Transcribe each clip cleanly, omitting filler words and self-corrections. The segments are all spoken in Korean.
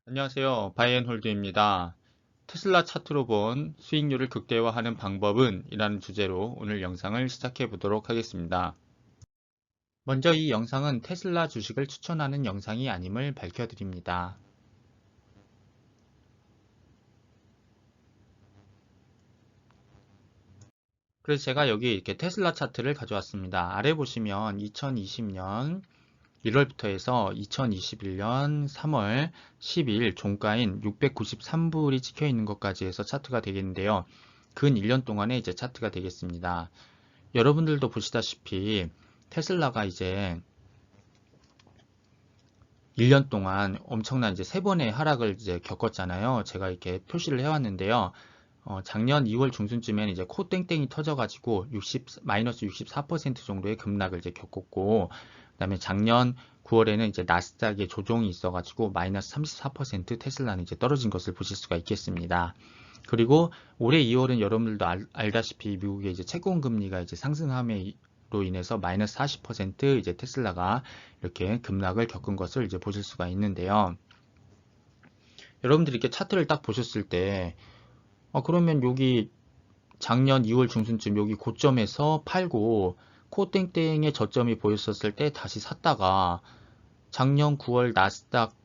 안녕하세요. 바이앤홀드입니다. 테슬라 차트로 본 수익률을 극대화하는 방법은? 이라는 주제로 오늘 영상을 시작해 보도록 하겠습니다. 먼저 이 영상은 테슬라 주식을 추천하는 영상이 아님을 밝혀드립니다. 그래서 제가 여기 이렇게 테슬라 차트를 가져왔습니다. 아래 보시면 2020년 1월부터 해서 2021년 3월 10일 종가인 693불이 찍혀 있는 것까지 해서 차트가 되겠는데요. 근 1년 동안의 이제 차트가 되겠습니다. 여러분들도 보시다시피 테슬라가 이제 1년 동안 엄청난 이제 3번의 하락을 이제 겪었잖아요. 제가 이렇게 표시를 해왔는데요. 작년 2월 중순쯤에는 이제 코땡땡이 터져가지고 마이너스 64% 정도의 급락을 이제 겪었고, 그다음에 작년 9월에는 이제 나스닥에 조정이 있어가지고 마이너스 34% 테슬라는 이제 떨어진 것을 보실 수가 있겠습니다. 그리고 올해 2월은 여러분들도 알다시피 미국의 이제 채권 금리가 이제 상승함으로 인해서 마이너스 40% 이제 테슬라가 이렇게 급락을 겪은 것을 이제 보실 수가 있는데요. 여러분들이 이렇게 차트를 딱 보셨을 때, 그러면 여기 작년 2월 중순쯤 여기 고점에서 팔고 코땡땡의 저점이 보였었을 때 다시 샀다가 작년 9월 나스닥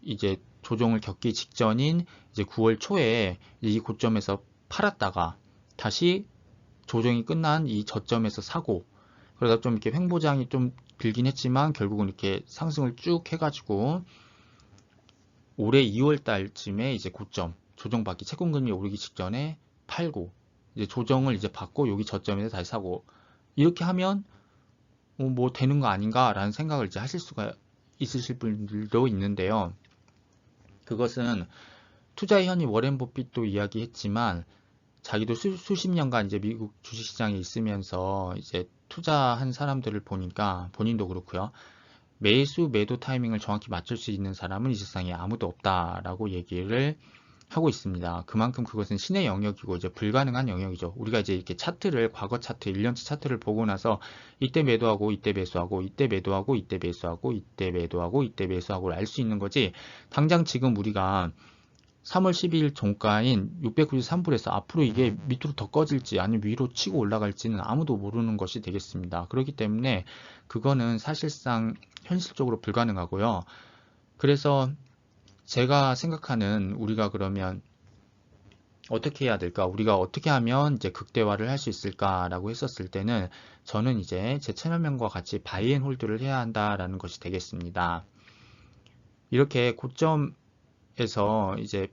이제 조정을 겪기 직전인 이제 9월 초에 이 고점에서 팔았다가 다시 조정이 끝난 이 저점에서 사고, 그러다 좀 이렇게 횡보장이 좀 길긴 했지만 결국은 이렇게 상승을 쭉 해가지고 올해 2월 달쯤에 이제 고점 조정받기 채권금리 오르기 직전에 팔고 이제 조정을 이제 받고 여기 저점에서 다시 사고, 이렇게 하면 뭐 되는 거 아닌가라는 생각을 이제 하실 수가 있으실 분들도 있는데요. 그것은 투자의 현이 워렌 버핏도 이야기했지만 자기도 수십 년간 이제 미국 주식시장에 있으면서 이제 투자한 사람들을 보니까 본인도 그렇고요. 매수 매도 타이밍을 정확히 맞출 수 있는 사람은 이 세상에 아무도 없다라고 얘기를 하고 있습니다. 그만큼 그것은 신의 영역이고 이제 불가능한 영역이죠. 우리가 이제 이렇게 차트를 과거 차트, 1년치 차트를 보고 나서 이때 매도하고 이때 매수하고 이때 매도하고 이때 매수하고 이때 매도하고 이때 매수하고를 알 수 있는 거지. 당장 지금 우리가 3월 12일 종가인 693불에서 앞으로 이게 밑으로 더 꺼질지 아니면 위로 치고 올라갈지는 아무도 모르는 것이 되겠습니다. 그렇기 때문에 그거는 사실상 현실적으로 불가능하고요. 그래서 제가 생각하는 우리가 그러면 어떻게 해야 될까? 우리가 어떻게 하면 이제 극대화를 할 수 있을까라고 했었을 때는 저는 이제 제 채널명과 같이 바이 앤 홀드를 해야 한다라는 것이 되겠습니다. 이렇게 고점에서 이제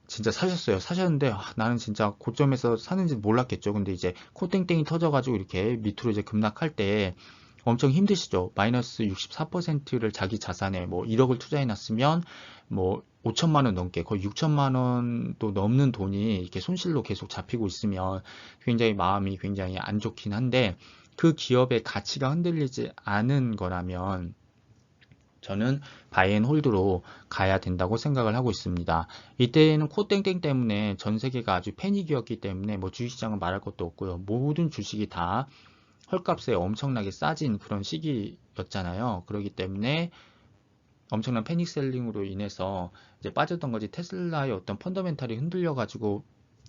진짜 사셨어요. 사셨는데 나는 진짜 고점에서 사는지 몰랐겠죠. 근데 이제 코땡땡이 터져가지고 이렇게 밑으로 이제 급락할 때 엄청 힘드시죠. 마이너스 64%를 자기 자산에 뭐 1억을 투자해놨으면 뭐 5천만 원 넘게 거의 6천만 원도 넘는 돈이 이렇게 손실로 계속 잡히고 있으면 굉장히 마음이 굉장히 안 좋긴 한데, 그 기업의 가치가 흔들리지 않은 거라면 저는 바이앤홀드로 가야 된다고 생각을 하고 있습니다. 이때는 코땡땡 때문에 전 세계가 아주 패닉이었기 때문에 뭐 주식시장은 말할 것도 없고요. 모든 주식이 다 헐값에 엄청나게 싸진 그런 시기였잖아요. 그렇기 때문에 엄청난 패닉셀링으로 인해서 이제 빠졌던 거지, 테슬라의 어떤 펀더멘탈이 흔들려 가지고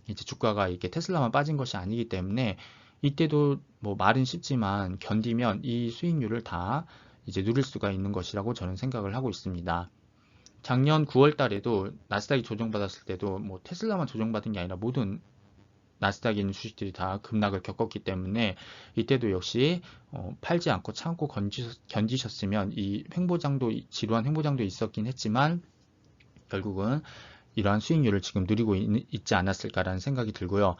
이제 주가가 이렇게 테슬라만 빠진 것이 아니기 때문에 이때도 뭐 말은 쉽지만 견디면 이 수익률을 다 이제 누릴 수가 있는 것이라고 저는 생각을 하고 있습니다. 작년 9월 달에도 나스닥이 조정받았을 때도 뭐 테슬라만 조정받은 게 아니라 모든 나스닥에 있는 주식들이 다 급락을 겪었기 때문에 이때도 역시 팔지 않고 참고 견디셨으면 이 횡보장도, 지루한 횡보장도 있었긴 했지만 결국은 이러한 수익률을 지금 누리고 있지 않았을까라는 생각이 들고요.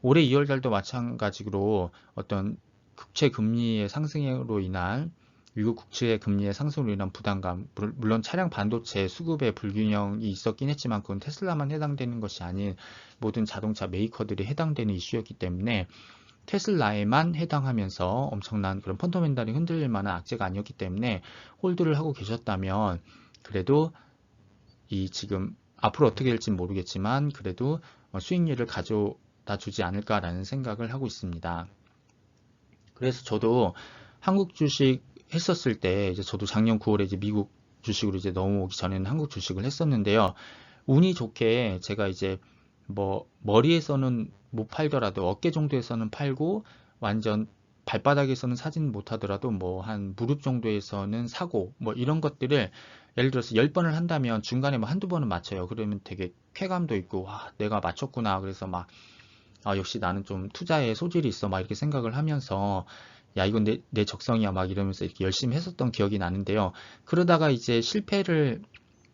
올해 2월 달도 마찬가지로 어떤 국채 금리의 상승으로 인한 미국 국채의 금리의 상승으로 인한 부담감, 물론 차량 반도체 수급의 불균형이 있었긴 했지만 그건 테슬라만 해당되는 것이 아닌 모든 자동차 메이커들이 해당되는 이슈였기 때문에 테슬라에만 해당하면서 엄청난 그런 펀더멘탈이 흔들릴 만한 악재가 아니었기 때문에 홀드를 하고 계셨다면 그래도 이 지금 앞으로 어떻게 될지 모르겠지만 그래도 수익률을 가져다 주지 않을까라는 생각을 하고 있습니다. 그래서 저도 한국 주식 했었을 때 이제 저도 작년 9월에 이제 미국 주식으로 이제 넘어오기 전에는 한국 주식을 했었는데요. 운이 좋게 제가 이제 뭐 머리에서는 못 팔더라도 어깨 정도에서는 팔고 완전 발바닥에서는 사진 못하더라도 뭐 한 무릎 정도에서는 사고 뭐 이런 것들을 예를 들어서 10번을 한다면 중간에 뭐 한두 번은 맞춰요. 그러면 되게 쾌감도 있고 와 내가 맞췄구나. 그래서 막 아, 역시 나는 좀 투자에 소질이 있어. 막 이렇게 생각을 하면서, 야, 이건 내 적성이야. 막 이러면서 이렇게 열심히 했었던 기억이 나는데요. 그러다가 이제 실패를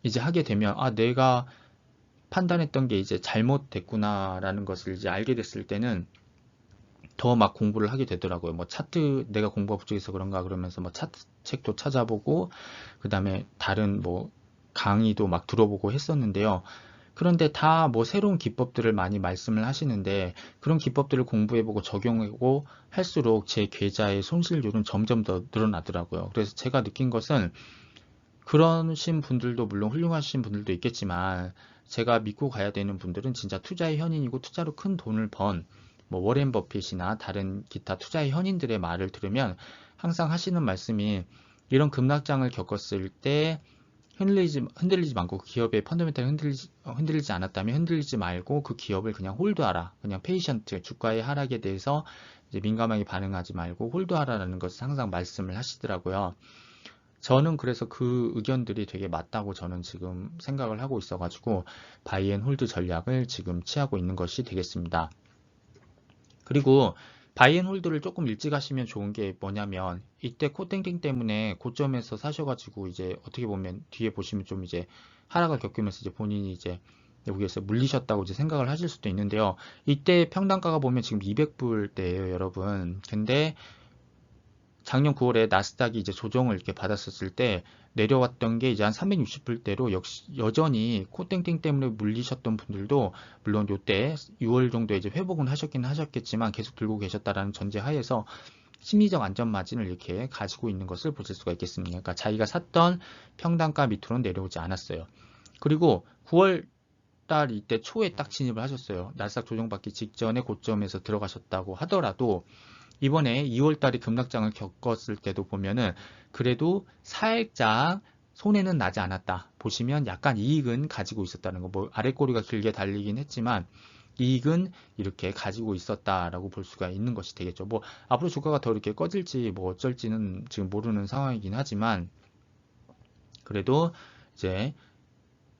이제 하게 되면, 아, 내가 판단했던 게 이제 잘못됐구나라는 것을 이제 알게 됐을 때는 더 막 공부를 하게 되더라고요. 뭐 차트, 내가 공부가 부족해서 그런가 그러면서 뭐 차트 책도 찾아보고, 그 다음에 다른 뭐 강의도 막 들어보고 했었는데요. 그런데 다 뭐 새로운 기법들을 많이 말씀을 하시는데 그런 기법들을 공부해보고 적용하고 할수록 제 계좌의 손실률은 점점 더 늘어나더라고요. 그래서 제가 느낀 것은 그러신 분들도 물론 훌륭하신 분들도 있겠지만 제가 믿고 가야 되는 분들은 진짜 투자의 현인이고 투자로 큰 돈을 번 뭐 워렌 버핏이나 다른 기타 투자의 현인들의 말을 들으면 항상 하시는 말씀이 이런 급락장을 겪었을 때 흔들리지 말고 그 기업의 펀더멘탈이 흔들리지 않았다면 흔들리지 말고 그 기업을 그냥 홀드하라. 그냥 페이션트, 주가의 하락에 대해서 이제 민감하게 반응하지 말고 홀드하라라는 것을 항상 말씀을 하시더라고요. 저는 그래서 그 의견들이 되게 맞다고 저는 지금 생각을 하고 있어가지고 바이앤홀드 전략을 지금 취하고 있는 것이 되겠습니다. 그리고 바이앤홀드를 조금 일찍 하시면 좋은 게 뭐냐면 이때 코땡땡 때문에 고점에서 사셔가지고 이제 어떻게 보면 뒤에 보시면 좀 이제 하락을 겪으면서 이제 본인이 이제 여기에서 물리셨다고 이제 생각을 하실 수도 있는데요. 이때 평단가가 보면 지금 200불대예요, 여러분. 근데 작년 9월에 나스닥이 이제 조정을 이렇게 받았었을 때 내려왔던 게 이제 한 360불대로 역시 여전히 코땡땡 때문에 물리셨던 분들도 물론 요때 6월 정도에 이제 회복은 하셨긴 하셨겠지만 계속 들고 계셨다라는 전제 하에서 심리적 안전 마진을 이렇게 가지고 있는 것을 보실 수가 있겠습니다. 그러니까 자기가 샀던 평단가 밑으로는 내려오지 않았어요. 그리고 9월 달 이때 초에 딱 진입을 하셨어요. 나스닥 조정받기 직전에 고점에서 들어가셨다고 하더라도 이번에 2월달에 급락장을 겪었을 때도 보면은 그래도 살짝 손해는 나지 않았다. 보시면 약간 이익은 가지고 있었다는 거. 뭐 아래 꼬리가 길게 달리긴 했지만 이익은 이렇게 가지고 있었다라고 볼 수가 있는 것이 되겠죠. 뭐 앞으로 주가가 더 이렇게 꺼질지 뭐 어쩔지는 지금 모르는 상황이긴 하지만 그래도 이제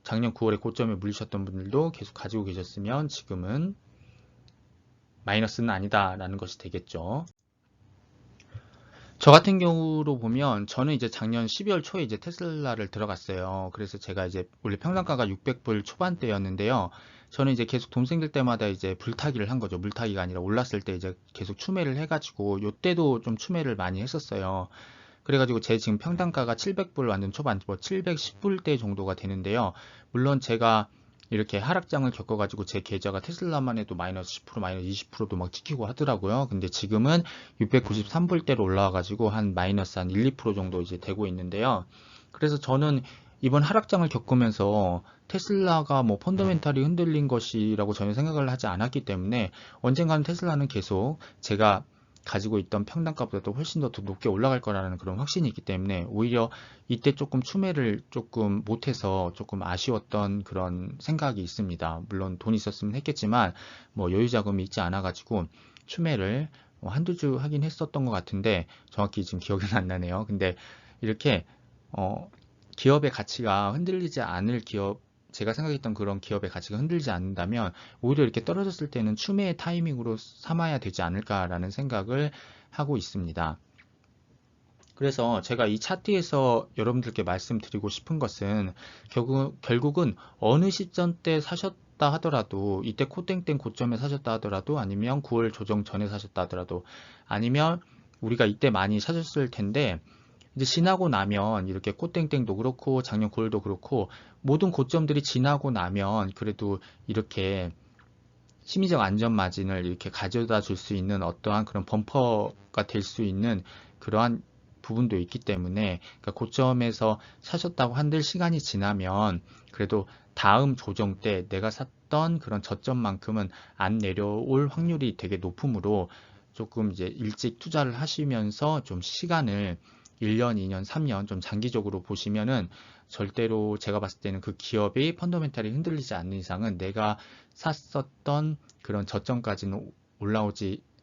작년 9월에 고점에 물리셨던 분들도 계속 가지고 계셨으면 지금은 마이너스는 아니다라는 것이 되겠죠. 저 같은 경우로 보면 저는 이제 작년 12월 초에 이제 테슬라를 들어갔어요. 그래서 제가 이제 원래 평단가가 600불 초반대였는데요. 저는 이제 계속 돈 생길 때마다 이제 불타기를 한 거죠. 물타기가 아니라 올랐을 때 이제 계속 추매를 해가지고 요때도 좀 추매를 많이 했었어요. 그래가지고 제 지금 평단가가 700불 완전 초반, 뭐 710불대 정도가 되는데요. 물론 제가 이렇게 하락장을 겪어가지고 제 계좌가 테슬라만 해도 마이너스 10%, 마이너스 20%도 막 찍히고 하더라고요. 근데 지금은 693불대로 올라와가지고 한 마이너스 한 1, 2% 정도 이제 되고 있는데요. 그래서 저는 이번 하락장을 겪으면서 테슬라가 뭐 펀더멘탈이 흔들린 것이라고 전혀 생각을 하지 않았기 때문에 언젠가는 테슬라는 계속 제가 가지고 있던 평단가보다도 훨씬 더 높게 올라갈 거라는 그런 확신이 있기 때문에 오히려 이때 조금 추매를 조금 못해서 조금 아쉬웠던 그런 생각이 있습니다. 물론 돈이 있었으면 했겠지만 뭐 여유 자금이 있지 않아 가지고 추매를 한두 주 하긴 했었던 것 같은데 정확히 지금 기억은 안 나네요. 근데 이렇게 어, 기업의 가치가 흔들리지 않을 기업 제가 생각했던 그런 기업의 가치가 흔들리지 않는다면 오히려 이렇게 떨어졌을 때는 추매의 타이밍으로 삼아야 되지 않을까라는 생각을 하고 있습니다. 그래서 제가 이 차트에서 여러분들께 말씀드리고 싶은 것은 결국은 어느 시점 때 사셨다 하더라도 이때 코땡땡 고점에 사셨다 하더라도 아니면 9월 조정 전에 사셨다 하더라도 아니면 우리가 이때 많이 사셨을 텐데 이제 지나고 나면 이렇게 코땡땡도 그렇고 작년 9월도 그렇고 모든 고점들이 지나고 나면 그래도 이렇게 심리적 안전 마진을 이렇게 가져다 줄 수 있는 어떠한 그런 범퍼가 될 수 있는 그러한 부분도 있기 때문에 그러니까 고점에서 사셨다고 한들 시간이 지나면 그래도 다음 조정 때 내가 샀던 그런 저점만큼은 안 내려올 확률이 되게 높으므로 조금 이제 일찍 투자를 하시면서 좀 시간을 1년, 2년, 3년 좀 장기적으로 보시면은 절대로 제가 봤을 때는 그 기업이 펀더멘탈이 흔들리지 않는 이상은 내가 샀었던 그런 저점까지는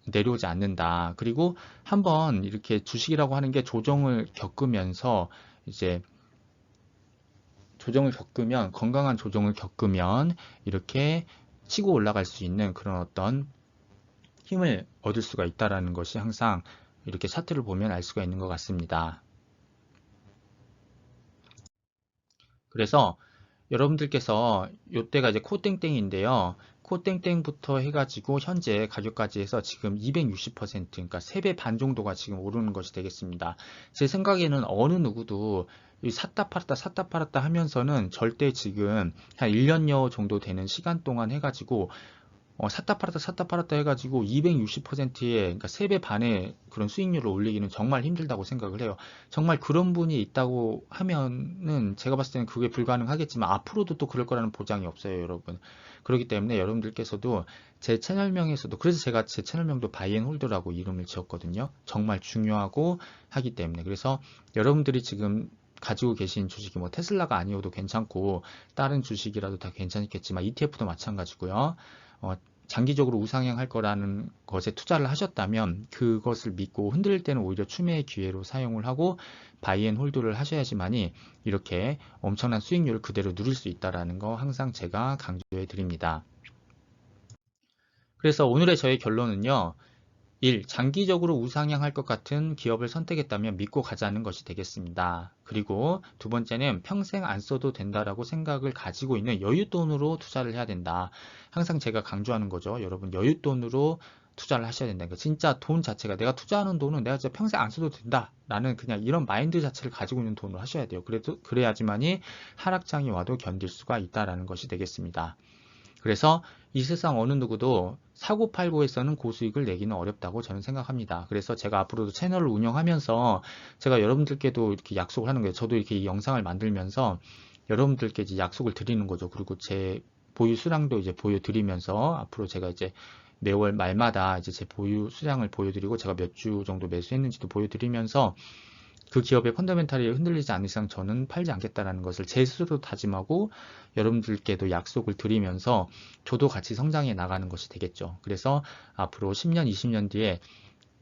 내려오지 않는다. 그리고 한번 이렇게 주식이라고 하는 게 조정을 겪으면서 이제 건강한 조정을 겪으면 이렇게 치고 올라갈 수 있는 그런 어떤 힘을 얻을 수가 있다라는 것이 항상 이렇게 차트를 보면 알 수가 있는 것 같습니다. 그래서 여러분들께서 요때가 이제 코땡땡인데요. 코땡땡부터 해가지고 현재 가격까지 해서 지금 260%, 그러니까 3배 반 정도가 지금 오르는 것이 되겠습니다. 제 생각에는 어느 누구도 샀다 팔았다 하면서는 절대 지금 한 1년여 정도 되는 시간 동안 해가지고 샀다 팔았다 해가지고 260%의, 그러니까 3배 반의 그런 수익률을 올리기는 정말 힘들다고 생각을 해요. 정말 그런 분이 있다고 하면은 제가 봤을 때는 그게 불가능하겠지만 앞으로도 또 그럴 거라는 보장이 없어요, 여러분. 그렇기 때문에 여러분들께서도 제 채널명에서도, 그래서 제가 제 채널명도 바이앤홀더라고 이름을 지었거든요. 정말 중요하고 하기 때문에. 그래서 여러분들이 지금 가지고 계신 주식이 뭐 테슬라가 아니어도 괜찮고 다른 주식이라도 다 괜찮겠지만 ETF도 마찬가지고요. 어, 장기적으로 우상향할 거라는 것에 투자를 하셨다면 그것을 믿고 흔들릴 때는 오히려 추매의 기회로 사용을 하고 바이앤홀드를 하셔야지만이 이렇게 엄청난 수익률을 그대로 누릴 수 있다는 거 항상 제가 강조해 드립니다. 그래서 오늘의 저의 결론은요. 1. 장기적으로 우상향할 것 같은 기업을 선택했다면 믿고 가자는 것이 되겠습니다. 그리고 두 번째는 평생 안 써도 된다라고 생각을 가지고 있는 여윳돈으로 투자를 해야 된다. 항상 제가 강조하는 거죠. 여러분 여윳돈으로 투자를 하셔야 된다. 그러니까 진짜 돈 자체가 내가 투자하는 돈은 내가 진짜 평생 안 써도 된다라는 그냥 이런 마인드 자체를 가지고 있는 돈으로 하셔야 돼요. 그래야지만이 하락장이 와도 견딜 수가 있다라는 것이 되겠습니다. 그래서 이 세상 어느 누구도 사고 팔고에서는 고수익을 내기는 어렵다고 저는 생각합니다. 그래서 제가 앞으로도 채널을 운영하면서 제가 여러분들께도 이렇게 약속을 하는 거예요. 저도 이렇게 이 영상을 만들면서 여러분들께 이제 약속을 드리는 거죠. 그리고 제 보유 수량도 이제 보여드리면서 앞으로 제가 이제 매월 말마다 이제 제 보유 수량을 보여드리고 제가 몇 주 정도 매수했는지도 보여드리면서 그 기업의 펀더멘탈이 흔들리지 않는 이상 저는 팔지 않겠다라는 것을 제 스스로 다짐하고 여러분들께도 약속을 드리면서 저도 같이 성장해 나가는 것이 되겠죠. 그래서 앞으로 10년, 20년 뒤에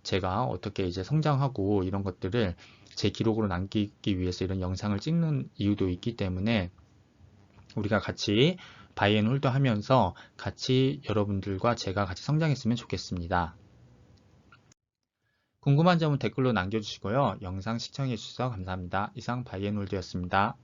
제가 어떻게 이제 성장하고 이런 것들을 제 기록으로 남기기 위해서 이런 영상을 찍는 이유도 있기 때문에 우리가 같이 바이앤홀더 하면서 같이 여러분들과 제가 같이 성장했으면 좋겠습니다. 궁금한 점은 댓글로 남겨주시고요. 영상 시청해주셔서 감사합니다. 이상 바이앤홀드였습니다.